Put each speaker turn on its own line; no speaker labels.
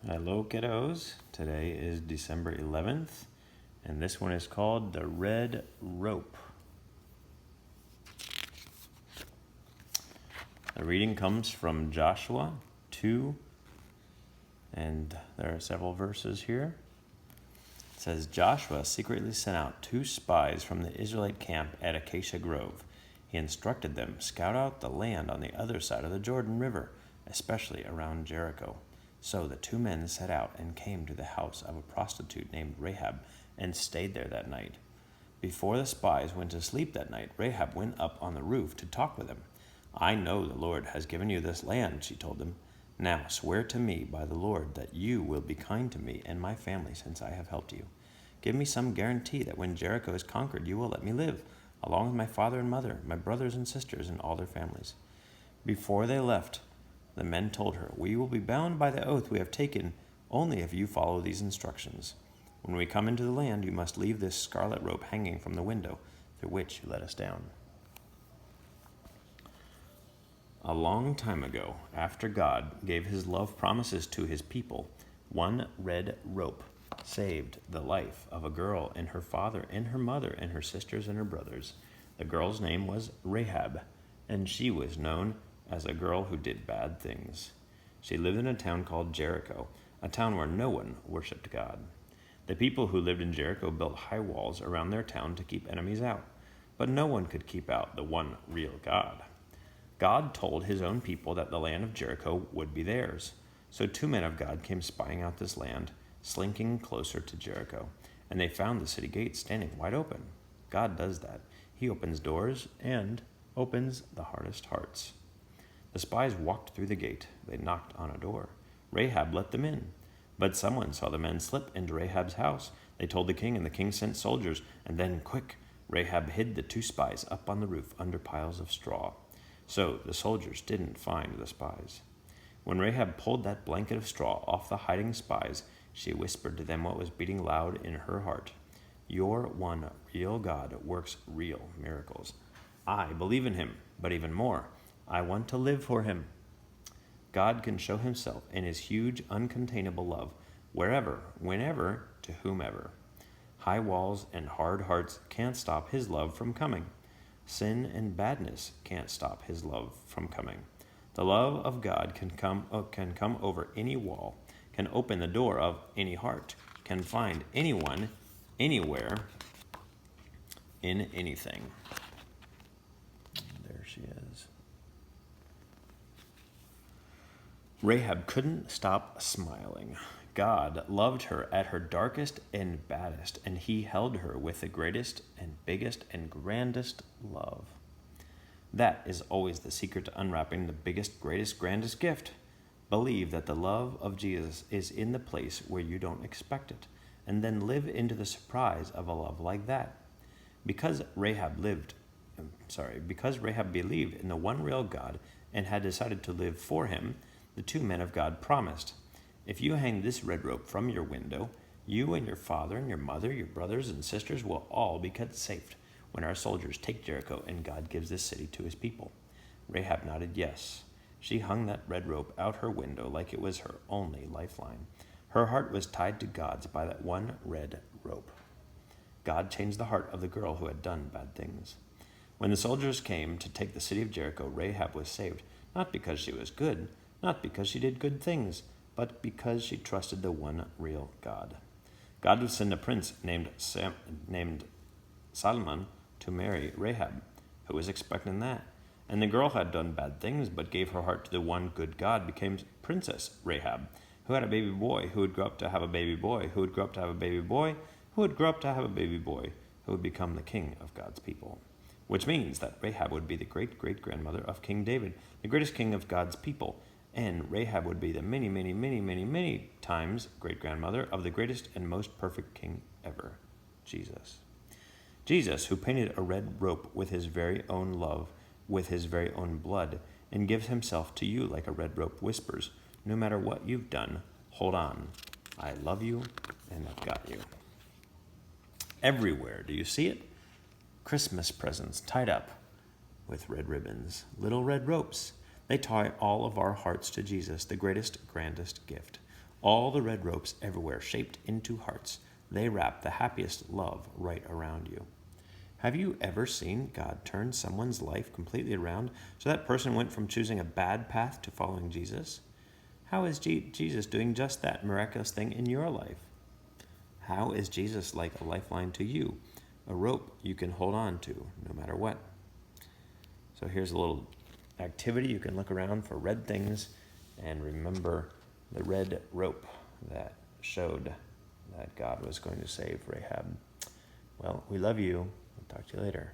Hello, kiddos. Today is December 11th, and this one is called The Red Rope. The reading comes from Joshua 2, and there are several verses here. It says, Joshua secretly sent out 2 spies from the Israelite camp at Acacia Grove. He instructed them, scout out the land on the other side of the Jordan River, especially around Jericho. So the 2 men set out and came to the house of a prostitute named Rahab and stayed there that night. Before the spies went to sleep that night, Rahab went up on the roof to talk with them. I know the Lord has given you this land, she told them. Now swear to me by the Lord that you will be kind to me and my family since I have helped you. Give me some guarantee that when Jericho is conquered, you will let me live, along with my father and mother, my brothers and sisters, and all their families. Before they left, the men told her, we will be bound by the oath we have taken only if you follow these instructions. When we come into the land, you must leave this scarlet rope hanging from the window through which you let us down. A long time ago, after God gave his love promises to his people, one red rope saved the life of a girl and her father and her mother and her sisters and her brothers. The girl's name was Rahab, and she was known as a girl who did bad things. She lived in a town called Jericho, a town where no one worshipped God. The people who lived in Jericho built high walls around their town to keep enemies out, but no one could keep out the one real God. God told his own people that the land of Jericho would be theirs. So 2 men of God came spying out this land, slinking closer to Jericho, and they found the city gates standing wide open. God does that. He opens doors and opens the hardest hearts. The spies walked through the gate. They knocked on a door. Rahab let them in. But someone saw the men slip into Rahab's house. They told the king, and the king sent soldiers. And then, quick, Rahab hid the 2 spies up on the roof under piles of straw. So the soldiers didn't find the spies. When Rahab pulled that blanket of straw off the hiding spies, she whispered to them what was beating loud in her heart. Your one real God works real miracles. I believe in him, but even more, I want to live for him. God can show himself in his huge, uncontainable love wherever, whenever, to whomever. High walls and hard hearts can't stop his love from coming. Sin and badness can't stop his love from coming. The love of God can come over any wall, can open the door of any heart, can find anyone, anywhere, in anything. There she is. Rahab couldn't stop smiling. God loved her at her darkest and baddest, and he held her with the greatest and biggest and grandest love. That is always the secret to unwrapping the biggest, greatest, grandest gift. Believe that the love of Jesus is in the place where you don't expect it, and then live into the surprise of a love like that. Because Rahab believed in the one real God and had decided to live for him, the 2 men of God promised, if you hang this red rope from your window, you and your father and your mother, your brothers and sisters will all be kept safe when our soldiers take Jericho and God gives this city to his people. Rahab nodded yes. She hung that red rope out her window like it was her only lifeline. Her heart was tied to God's by that one red rope. God changed the heart of the girl who had done bad things. When the soldiers came to take the city of Jericho, Rahab was saved, not because she was good, not because she did good things, but because she trusted the one real God. God would send a prince named Solomon to marry Rahab, who was expecting that. And the girl had done bad things, but gave her heart to the one good God, became Princess Rahab, who had a baby boy, who would grow up to have a baby boy, who would grow up to have a baby boy, who would grow up to have a baby boy, who would become the king of God's people. Which means that Rahab would be the great-great-grandmother of King David, the greatest king of God's people, and Rahab would be the many, many, many, many, many times great-grandmother of the greatest and most perfect king ever, Jesus. Jesus, who painted a red rope with his very own love, with his very own blood, and gives himself to you like a red rope whispers, no matter what you've done, hold on. I love you, and I've got you. Everywhere, do you see it? Christmas presents tied up with red ribbons, little red ropes. They tie all of our hearts to Jesus, the greatest, grandest gift. all the red ropes everywhere shaped into hearts. They wrap the happiest love right around you. Have you ever seen God turn someone's life completely around so that person went from choosing a bad path to following Jesus? How is Jesus doing just that miraculous thing in your life? How is Jesus like a lifeline to you, a rope you can hold on to no matter what? So here's a little activity. You can look around for red things and remember the red rope that showed that God was going to save Rahab. Well, we love you. We'll talk to you later.